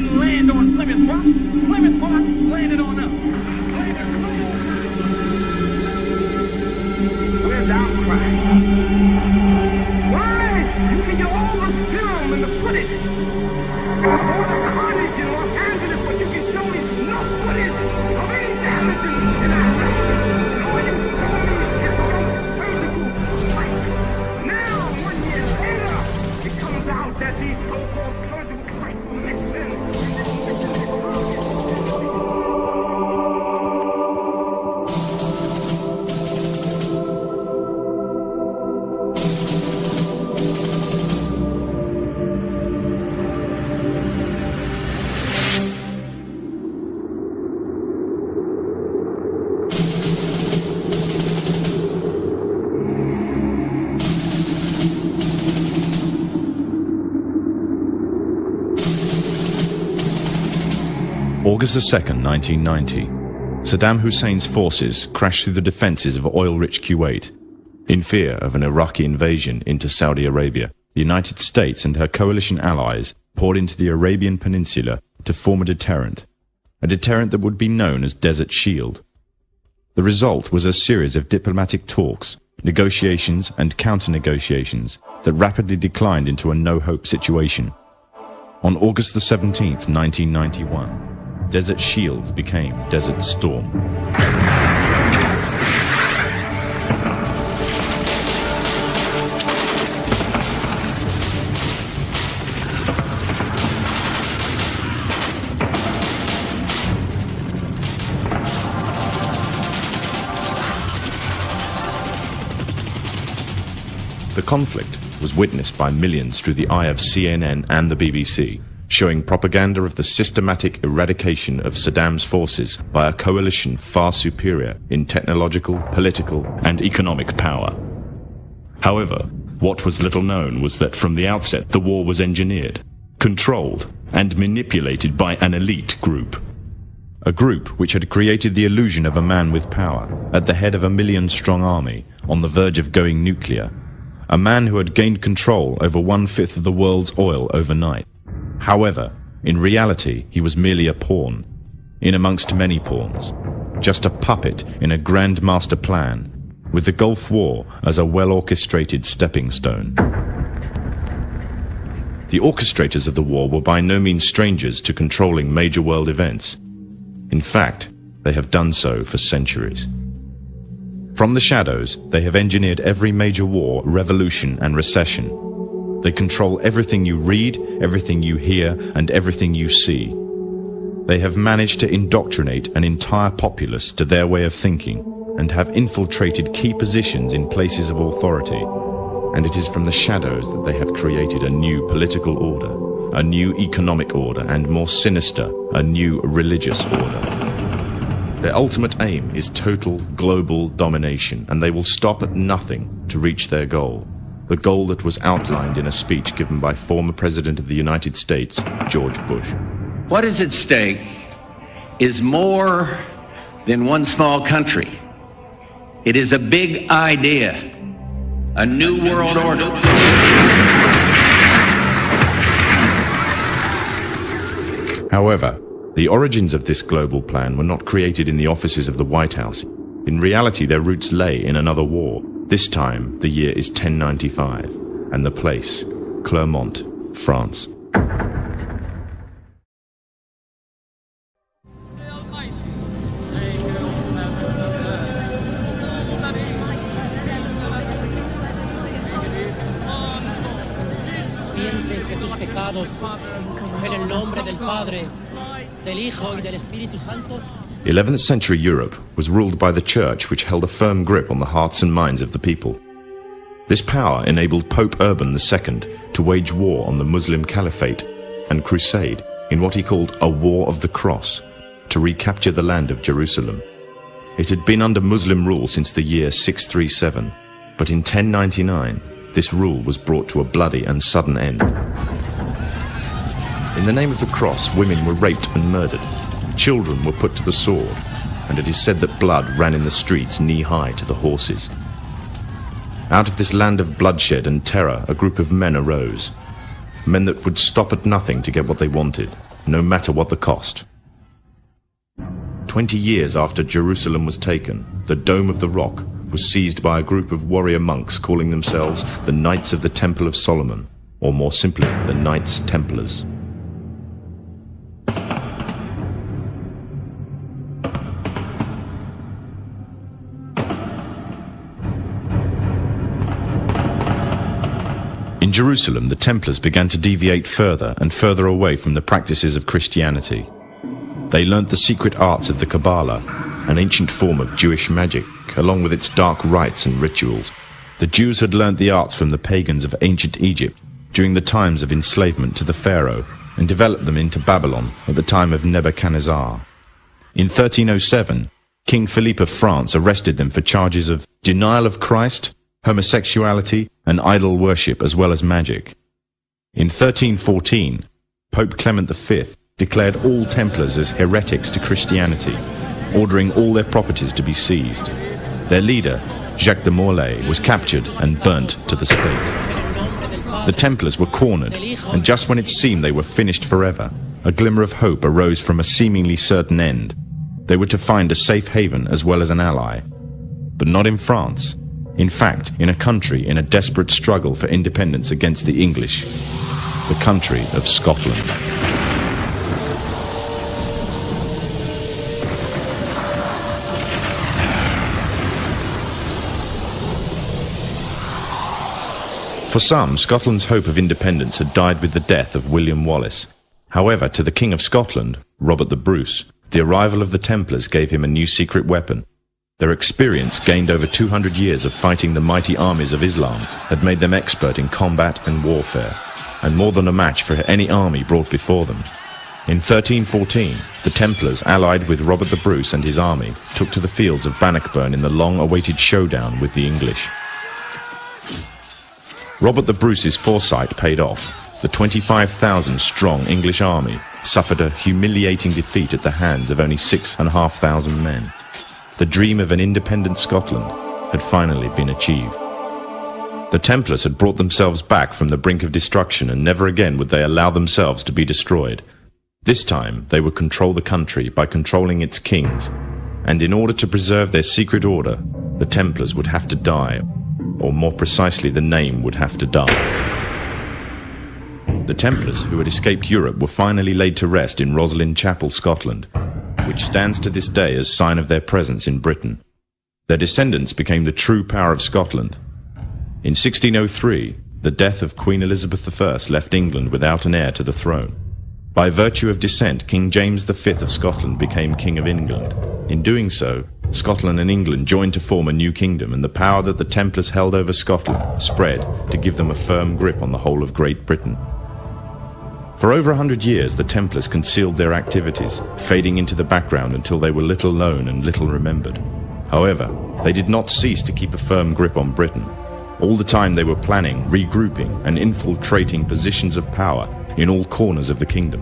didn't land on Plymouth Rock. Plymouth Rock landed on us. Where's the outcry? Why? You can get all the film and the footage. All the carnage in Los Angeles, but you can show me no footage of any damage in Atlanta. All you show me is some surgical. Now, 1 year later, it comes out that these so-called surgical sites were mixed in. August 2nd, 1990. Saddam Hussein's forces crashed through the defences of oil-rich Kuwait. In fear of an Iraqi invasion into Saudi Arabia, the United States and her coalition allies poured into the Arabian Peninsula to form a deterrent that would be known as Desert Shield. The result was a series of diplomatic talks, negotiations and counter-negotiations that rapidly declined into a no-hope situation. On August the 17th, 1991, Desert Shield became Desert Storm. The conflict was witnessed by millions through the eye of CNN and the BBC, showing propaganda of the systematic eradication of Saddam's forces by a coalition far superior in technological, political, and economic power. However, what was little known was that from the outset the war was engineered, controlled, and manipulated by an elite group. A group which had created the illusion of a man with power, at the head of a million-strong army, on the verge of going nuclear. A man who had gained control over 1/5 of the world's oil overnight. However, in reality, he was merely a pawn, in amongst many pawns, just a puppet in a grand master plan, with the Gulf War as a well-orchestrated stepping stone. The orchestrators of the war were by no means strangers to controlling major world events. In fact, they have done so for centuries. From the shadows, they have engineered every major war, revolution, and recession. They control everything you read, everything you hear, and everything you see. They have managed to indoctrinate an entire populace to their way of thinking, and have infiltrated key positions in places of authority. And it is from the shadows that they have created a new political order, a new economic order, and more sinister, a new religious order. Their ultimate aim is total global domination, and they will stop at nothing to reach their goal. The goal that was outlined in a speech given by former President of the United States, George Bush. What is at stake is more than one small country. It is a big idea, a new world order. However, the origins of this global plan were not created in the offices of the White House. In reality, their roots lay in another war. This time, the year is 1095, and the place, Clermont, France. En el nombre del Padre, del Hijo y del Espíritu Santo. 11th century Europe was ruled by the Church, which held a firm grip on the hearts and minds of the people. This power enabled Pope Urban II to wage war on the Muslim Caliphate and crusade in what he called a War of the Cross, to recapture the land of Jerusalem. It had been under Muslim rule since the year 637, but in 1099 this rule was brought to a bloody and sudden end. In the name of the cross, women were raped and murdered. Children were put to the sword, and it is said that blood ran in the streets knee-high to the horses. Out of this land of bloodshed and terror, a group of men arose. Men that would stop at nothing to get what they wanted. no matter what the cost. 20 years after Jerusalem was taken, the Dome of the Rock was seized by a group of warrior monks calling themselves the Knights of the Temple of Solomon, or more simply, the Knights Templars. In Jerusalem, the Templars began to deviate further and further away from the practices of Christianity. They learnt the secret arts of the Kabbalah, an ancient form of Jewish magic, along with its dark rites and rituals. The Jews had learnt the arts from the pagans of ancient Egypt during the times of enslavement to the Pharaoh, and developed them into Babylon at the time of Nebuchadnezzar. In 1307, King Philippe of France arrested them for charges of denial of Christ, homosexuality, and idol worship, as well as magic. In 1314, Pope Clement V declared all Templars as heretics to Christianity, ordering all their properties to be seized. Their leader, Jacques de Molay, was captured and burnt to the stake. The Templars were cornered, and just when it seemed they were finished forever, a glimmer of hope arose from a seemingly certain end. They were to find a safe haven as well as an ally. But not in France. In fact, in a country in a desperate struggle for independence against the English, the country of Scotland. For some, Scotland's hope of independence had died with the death of William Wallace. However, to the King of Scotland, Robert the Bruce, the arrival of the Templars gave him a new secret weapon. Their experience, gained over 200 years of fighting the mighty armies of Islam, had made them expert in combat and warfare, and more than a match for any army brought before them. In 1314, the Templars, allied with Robert the Bruce and his army, took to the fields of Bannockburn in the long-awaited showdown with the English. Robert the Bruce's foresight paid off. The 25,000-strong English army suffered a humiliating defeat at the hands of only 6,500 men. The dream of an independent Scotland had finally been achieved. The Templars had brought themselves back from the brink of destruction, and never again would they allow themselves to be destroyed. This time they would control the country by controlling its kings, and in order to preserve their secret order, the Templars would have to die, or more precisely, the name would have to die. The Templars who had escaped Europe were finally laid to rest in Roslin Chapel, Scotland, which stands to this day as sign of their presence in Britain. Their descendants became the true power of Scotland. In 1603, the death of Queen Elizabeth I left England without an heir to the throne. By virtue of descent, King James V of Scotland became King of England. In doing so, Scotland and England joined to form a new kingdom, and the power that the Templars held over Scotland spread to give them a firm grip on the whole of Great Britain. For over 100 years, the Templars concealed their activities, fading into the background until they were little known and little remembered. However, they did not cease to keep a firm grip on Britain. All the time they were planning, regrouping, and infiltrating positions of power in all corners of the kingdom.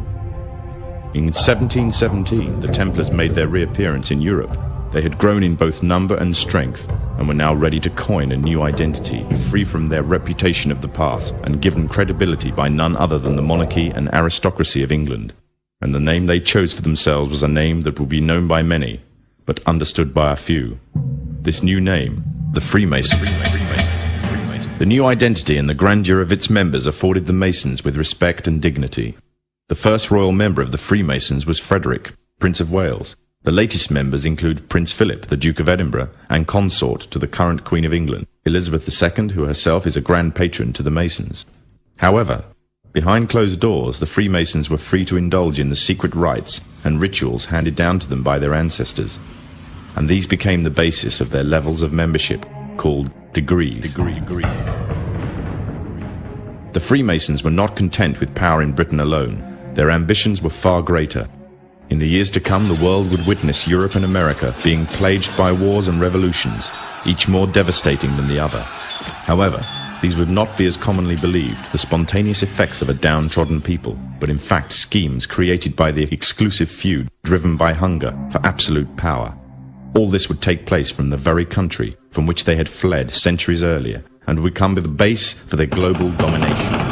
In 1717, the Templars made their reappearance in Europe. They had grown in both number and strength, and were now ready to coin a new identity, free from their reputation of the past, and given credibility by none other than the monarchy and aristocracy of England. And the name they chose for themselves was a name that would be known by many, but understood by a few. This new name, the Freemasons. The new identity and the grandeur of its members afforded the Masons with respect and dignity. The first royal member of the Freemasons was Frederick, Prince of Wales. The latest members include Prince Philip, the Duke of Edinburgh, and consort to the current Queen of England, Elizabeth II, who herself is a grand patron to the Masons. However, behind closed doors, the Freemasons were free to indulge in the secret rites and rituals handed down to them by their ancestors, and these became the basis of their levels of membership, called degrees. The Freemasons were not content with power in Britain alone. Their ambitions were far greater. In the years to come, the world would witness Europe and America being plagued by wars and revolutions, each more devastating than the other. However, these would not be as commonly believed, the spontaneous effects of a downtrodden people, but in fact schemes created by the exclusive few, driven by hunger for absolute power. All this would take place from the very country from which they had fled centuries earlier, and would become the base for their global domination.